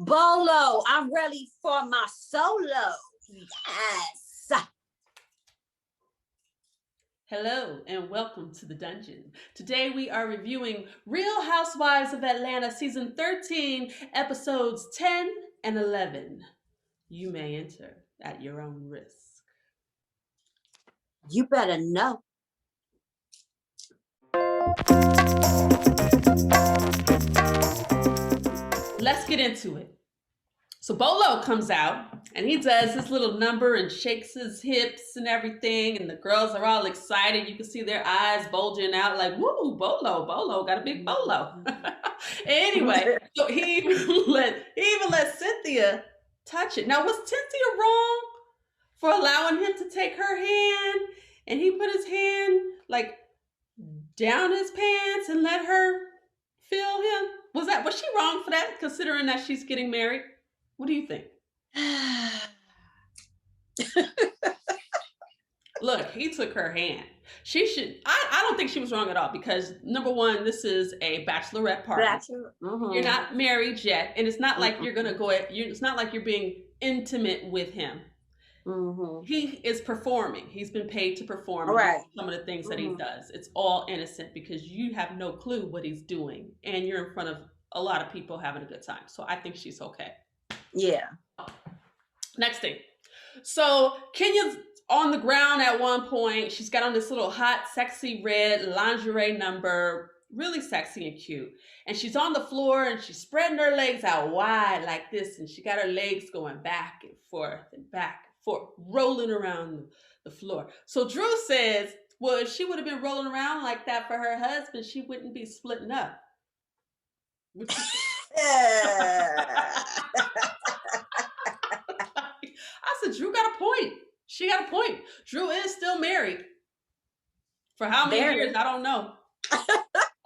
Bolo, I'm ready for my solo. Yes. Hello and welcome to the dungeon. Today we are reviewing Real Housewives of Atlanta season 13, episodes 10 and 11. You may enter at your own risk. You better know. Let's get into it. So Bolo comes out and he does his little number and shakes his hips and everything, and the girls are all excited. You can see their eyes bulging out like, woo, Bolo got a big Bolo. Anyway, so he even let Cynthia touch it. Now, was Cynthia wrong for allowing him to take her hand, and he put his hand like down his pants and let her feel him? Was she wrong for that, considering that she's getting married? What do you think? Look, he took her hand. She should. I don't think she was wrong at all, because number one, this is a bachelorette party. You're not married yet, and it's not like you're gonna go. It's not like you're being intimate with him. He is performing. He's been paid to perform. Right. Some of the things that he does. It's all innocent because you have no clue what he's doing, and you're in front of a lot of people having a good time. So I think she's okay. Yeah. Next thing. So Kenya's on the ground at one point. She's got on this little hot, sexy red lingerie number, really sexy and cute. And she's on the floor and she's spreading her legs out wide like this. And she got her legs going back and forth, rolling around the floor. So Drew says, well, if she would have been rolling around like that for her husband, she wouldn't be splitting up. I said, Drew got a point. She got a point. Drew is still married. For how many years? I don't know.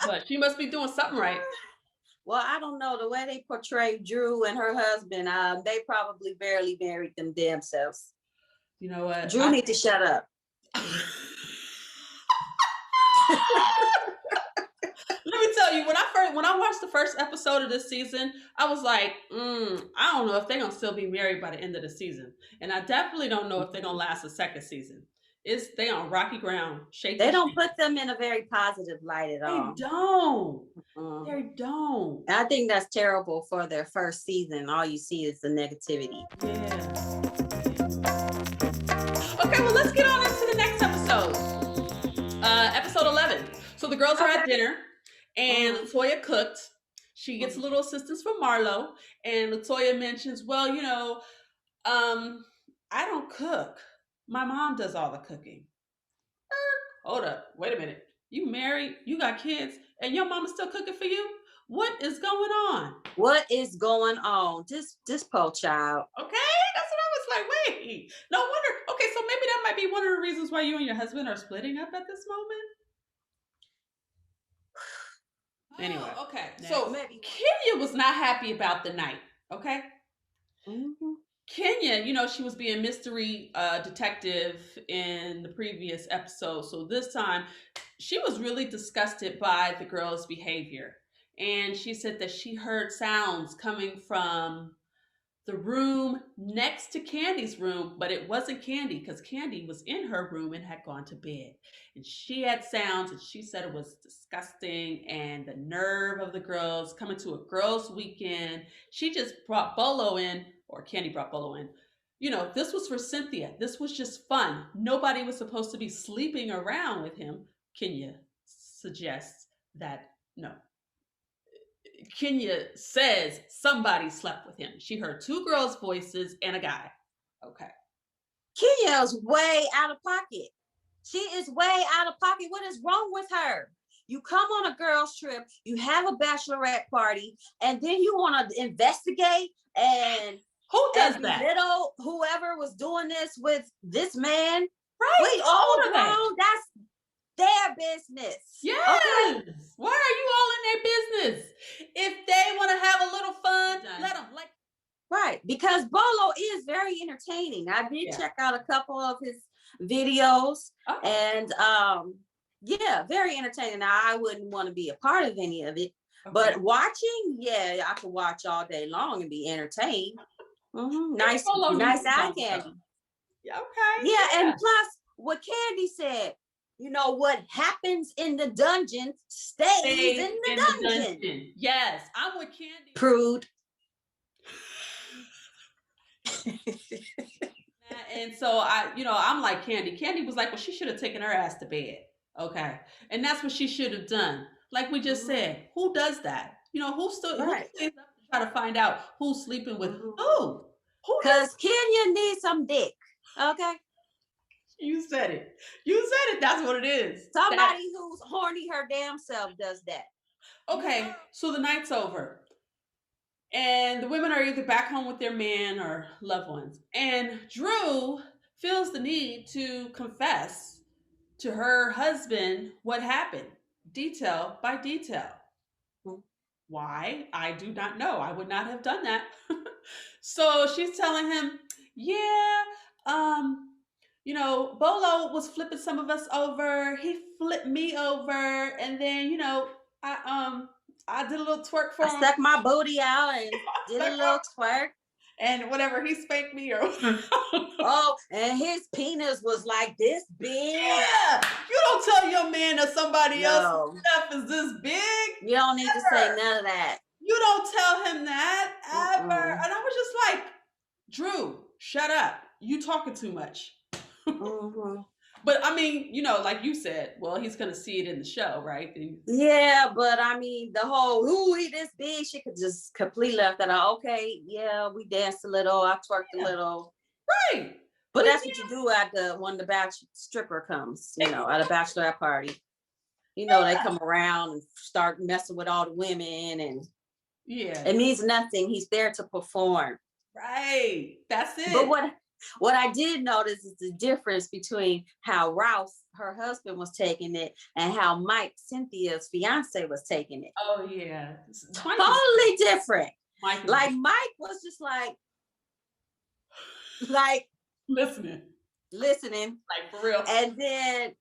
But she must be doing something right. Well, I don't know. The way they portray Drew and her husband, they probably barely married them damn selves. You know what? Drew need to shut up. Let me tell you, when I watched the first episode of this season, I was like, I don't know if they're gonna still be married by the end of the season, and I definitely don't know if they're gonna last a second season. They on rocky ground. They don't put them in a very positive light at all. They don't. They don't. I think that's terrible for their first season. All you see is the negativity. Yeah. Okay, well, let's get on into the next episode. Episode 11. So the girls are at dinner, and Latoya cooked. She gets a little assistance from Marlo, and Latoya mentions, well, I don't cook. My mom does all the cooking. Hold up. Wait a minute. You married, you got kids, and your mama's still cooking for you? What is going on? What is going on? This poor child. Okay, that's what I was like. Wait, no wonder. Okay, so maybe that might be one of the reasons why you and your husband are splitting up at this moment. Anyway, okay. So Kenya was not happy about the night. Okay. Kenya, she was being mystery detective in the previous episode. So this time, she was really disgusted by the girls' behavior. And she said that she heard sounds coming from the room next to Candy's room, but it wasn't Candy, because Candy was in her room and had gone to bed. And she had sounds, and she said it was disgusting, and the nerve of the girls coming to a girls' weekend. She just brought Bolo in, or Candy brought Bolo in. This was for Cynthia. This was just fun. Nobody was supposed to be sleeping around with him. Kenya suggests that no. Kenya says somebody slept with him. She heard two girls' voices and a guy. Okay. Kenya is way out of pocket. She is way out of pocket. What is wrong with her? You come on a girls' trip, you have a bachelorette party, and then you want to investigate and who does that? Belittle whoever was doing this with this man. Right. We all grown. That's their business. Yes. Okay. Why are you all in their business? If they want to have a little fun, let them. Right, because Bolo is very entertaining. I did check out a couple of his videos, and very entertaining. Now, I wouldn't want to be a part of any of it, Okay. But watching, yeah, I could watch all day long and be entertained. Maybe Nice, Bolo needs nice to eye come though. candy. Yeah, okay. Yeah, Yeah. and plus what Candy said, what happens in the dungeon stays in Stay the in the dungeon. dungeon. Yes, I'm with Candy. Prude. And so I'm like Candy. Candy was like, well, she should have taken her ass to bed. Okay. And that's what she should have done. Like we just said, who does that? Who Right. stays up to try to find out who's sleeping with who? Who does? Because Kenya needs some dick. Okay. You said it. You said it. That's what it is. Somebody who's horny her damn self does that. Okay. So the night's over. And the women are either back home with their man or loved ones. And Drew feels the need to confess to her husband what happened, detail by detail. Why? I do not know. I would not have done that. So she's telling him, yeah, Bolo was flipping some of us over. He flipped me over, and then, I did a little twerk for I him. stuck my booty out and did a little twerk. And whatever, he spanked me or oh, and his penis was like this big. Yeah, you don't tell your man that somebody else's stuff is this big. You don't need to say none of that. You don't tell him that ever. And I was just like, Drew, shut up. You talking too much. But I mean, like you said, well, he's gonna see it in the show, right? Yeah, but I mean, the whole he this big, she could just completely left that out. Okay, yeah, we danced a little, I twerked a little, right? But that's what you do at when the bachelor stripper comes, at a bachelorette party. They come around and start messing with all the women, and it means nothing. He's there to perform. Right, that's it. But what I did notice is the difference between how Rouse, her husband, was taking it and how Mike, Cynthia's fiance, was taking it. Oh, yeah. Totally different. Mike was just like listening. Like for real. And then,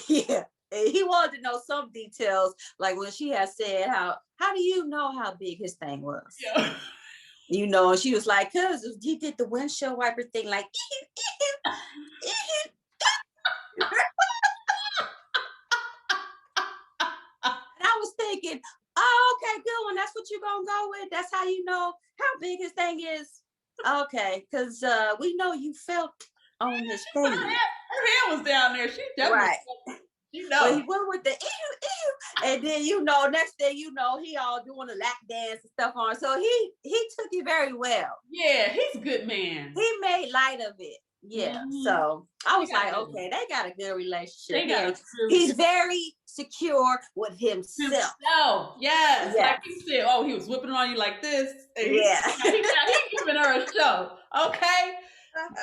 yeah, he wanted to know some details. Like when she had said, how do you know how big his thing was? Yeah. And she was like, cause he did the windshield wiper thing, like, and I was thinking, oh, okay, good one. That's what you're gonna go with. That's how you know how big his thing is. Okay, because we know you felt on his thing. Her hair was down there. She definitely But he went with the and then next thing he all doing a lap dance and stuff on. So he took it very well. Yeah, he's a good man. He made light of it. Yeah. So I was like, okay, they got a good relationship. He's very secure with himself. Yes. Like he said, he was whipping on you like this. Yeah. He's giving her a show. Okay.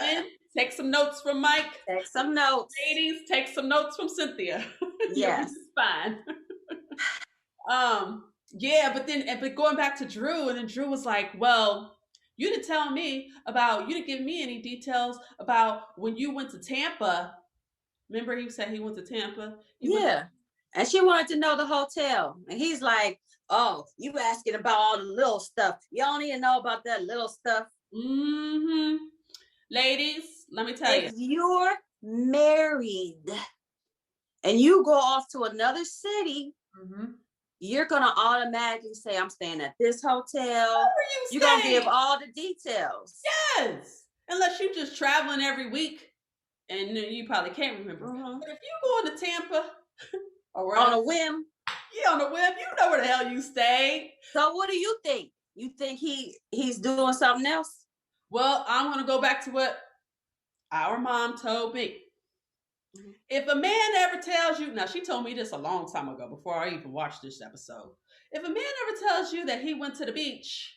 And take some notes from Mike. Take some notes. Ladies, take some notes from Cynthia. Yes. Fine. But going back to Drew, and then Drew was like, well, you didn't give me any details about when you went to Tampa. Remember he said he went to Tampa? And she wanted to know the hotel. And he's like, oh, you asking about all the little stuff. You don't even know about that little stuff. Mm-hmm. Ladies, let me tell you. If you're married and you go off to another city, you're going to automatically say, I'm staying at this hotel. You're going to give all the details. Yes. Unless you're just traveling every week and you probably can't remember. But if you going to Tampa on a whim. Yeah, on a whim. You know where the hell you stay. So what do you think? You think he's doing something else? Well, I'm going to go back to what our mom told me. If a man ever tells you, now she told me this a long time ago before I even watched this episode. If a man ever tells you that he went to the beach,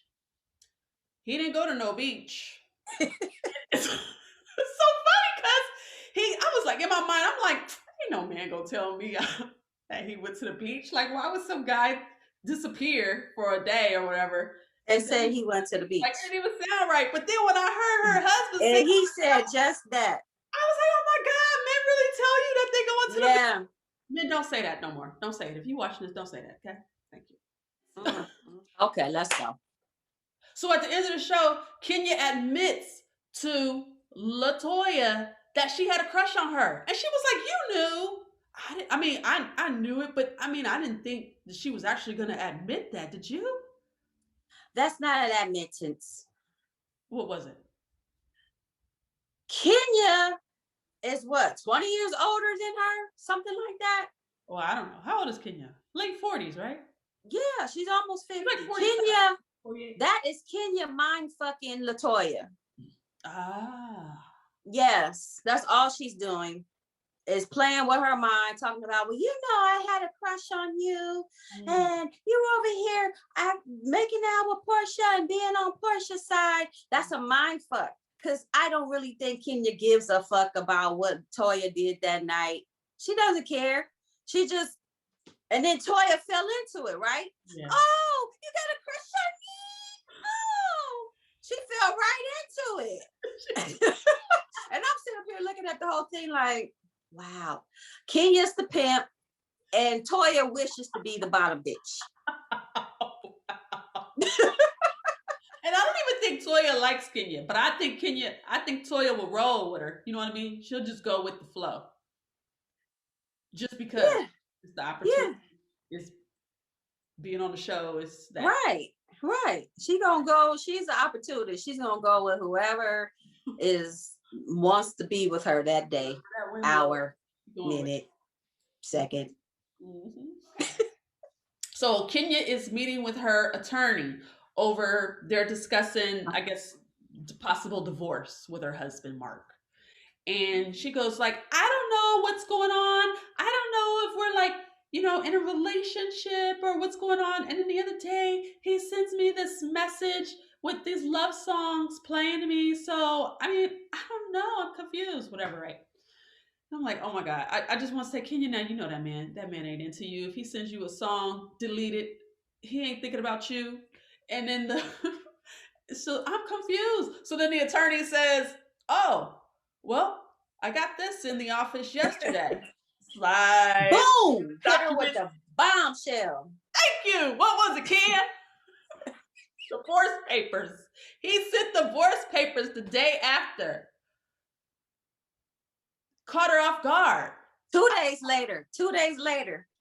he didn't go to no beach. It's so funny because I was like, in my mind, I'm like, ain't no man gonna tell me that he went to the beach. Like, why would some guy disappear for a day or whatever? And say he went to the beach. Like, it didn't even sound right. But then when I heard her husband and he said just that. I was like, oh my God, men really tell you that they go into the beach. Men, don't say that no more. Don't say it. If you watching this, don't say that, okay? Thank you. Mm. Okay, let's go. So at the end of the show, Kenya admits to Latoya that she had a crush on her, and she was like, "You knew." I knew it, but I didn't think that she was actually going to admit that. Did you? That's not an admittance. What was it? Kenya is what, 20 years older than her? Something like that. Well, I don't know. How old is Kenya? Late 40s, right? Yeah, she's almost 50. Like 47. Kenya, 48. that is Kenya mind fucking Latoya. Ah. Yes, that's all she's doing is playing with her mind, talking about, well, I had a crush on you, and you were over here making out with Portia and being on Portia's side. That's a mind fuck. Because I don't really think Kenya gives a fuck about what Toya did that night. She doesn't care. She just, and then Toya fell into it, right? Yeah. Oh, you got a crush on me? Oh, she fell right into it. And I'm sitting up here looking at the whole thing like, wow. Kenya's the pimp, and Toya wishes to be the bottom bitch. And I don't even think Toya likes Kenya, but I think Toya will roll with her. You know what I mean? She'll just go with the flow. Just because it's the opportunity. It's being on the show. It's that. Right. She's the opportunist. She's gonna go with whoever wants to be with her that day, hour, minute, second. Mm-hmm. So Kenya is meeting with her attorney they're discussing, I guess, possible divorce with her husband, Mark. And she goes like, I don't know what's going on. I don't know if we're like, in a relationship or what's going on. And then the other day, he sends me this message with these love songs playing to me. So, I don't know. I'm confused, whatever, right? I'm like, oh my God. I just want to say, Kenya, now you know that man ain't into you. If he sends you a song, delete it. He ain't thinking about you. And then so I'm confused. So then the attorney says, oh, well, I got this in the office yesterday. Slide. Boom! Hit her with the bombshell. Thank you. What was it, Ken? Divorce papers. He sent divorce papers the day after. Caught her off guard. 2 days later.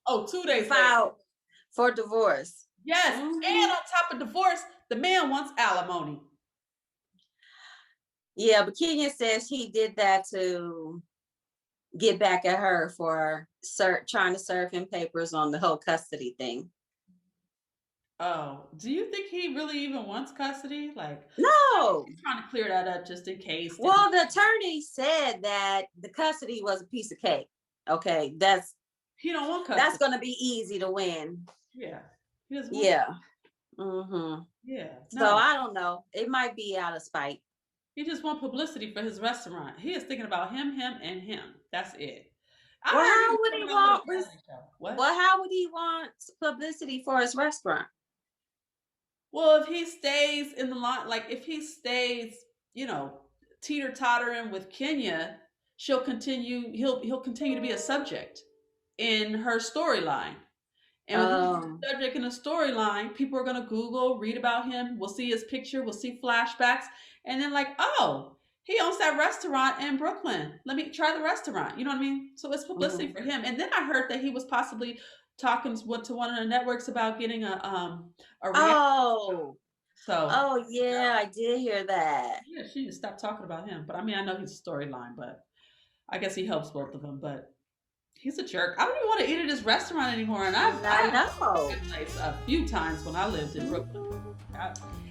Oh, 2 days filed for divorce. Yes. Mm-hmm. And on top of divorce, the man wants alimony. Yeah, but Kenya says he did that to get back at her for trying to serve him papers on the whole custody thing. Oh, do you think he really even wants custody? Like, no. He's trying to clear that up just in case. Well, the attorney said that the custody was a piece of cake. Okay, he don't want custody. That's going to be easy to win. Yeah. Yeah. Mm-hmm. Yeah. No. So I don't know. It might be out of spite. He just wants publicity for his restaurant. He is thinking about him, and him. That's it. Well, how would he want? Well, how would he want publicity for his restaurant? Well, if he stays in the line, like if he stays, teeter-tottering with Kenya, he'll continue to be a subject in her storyline. And with the subject in the storyline, people are going to Google, read about him. We'll see his picture. We'll see flashbacks. And then like, oh, he owns that restaurant in Brooklyn. Let me try the restaurant. You know what I mean? So it's publicity for him. And then I heard that he was possibly talking to one of the networks about getting a oh. Oh, yeah, I did hear that. Yeah, she just stopped talking about him. But I know his storyline, but I guess he helps both of them. But he's a jerk. I don't even want to eat at his restaurant anymore. And I know a few times when I lived in Brooklyn.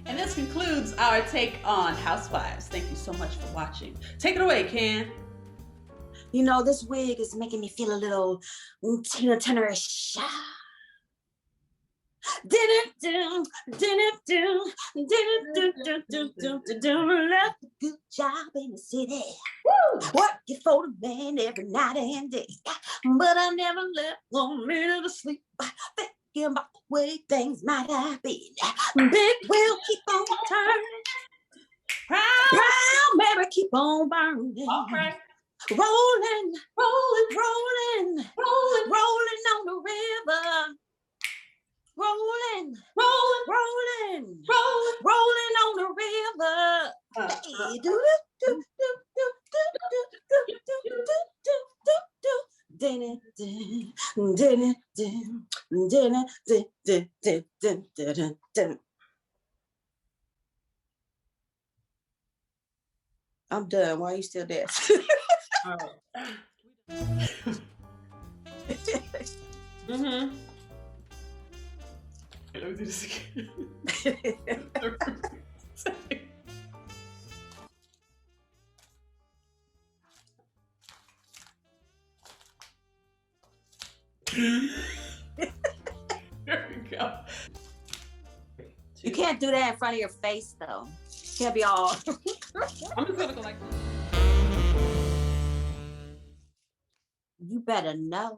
And this concludes our take on Housewives. Thank you so much for watching. Take it away, Ken. This wig is making me feel a little Tina Turner-ish. Left a good job in the city. Woo! Working for the man every night and day. But I never left 1 minute of sleep. Thinking about the way things might have been. Big wheel keep on turning. Brown baby keep on burning. All right. Rolling on the river. rolling, rolling, rolling, rolling. rolling on the river. Hey, do do do do do do do do do do do do. Din it, din, din it, din, din it, din, din, din, din, din, din. I'm done. Why are you still dancing? All right. Mm-hmm. Let me do this again. There we go. You can't do that in front of your face, though. You can't be all. I'm just gonna go like this. You better know.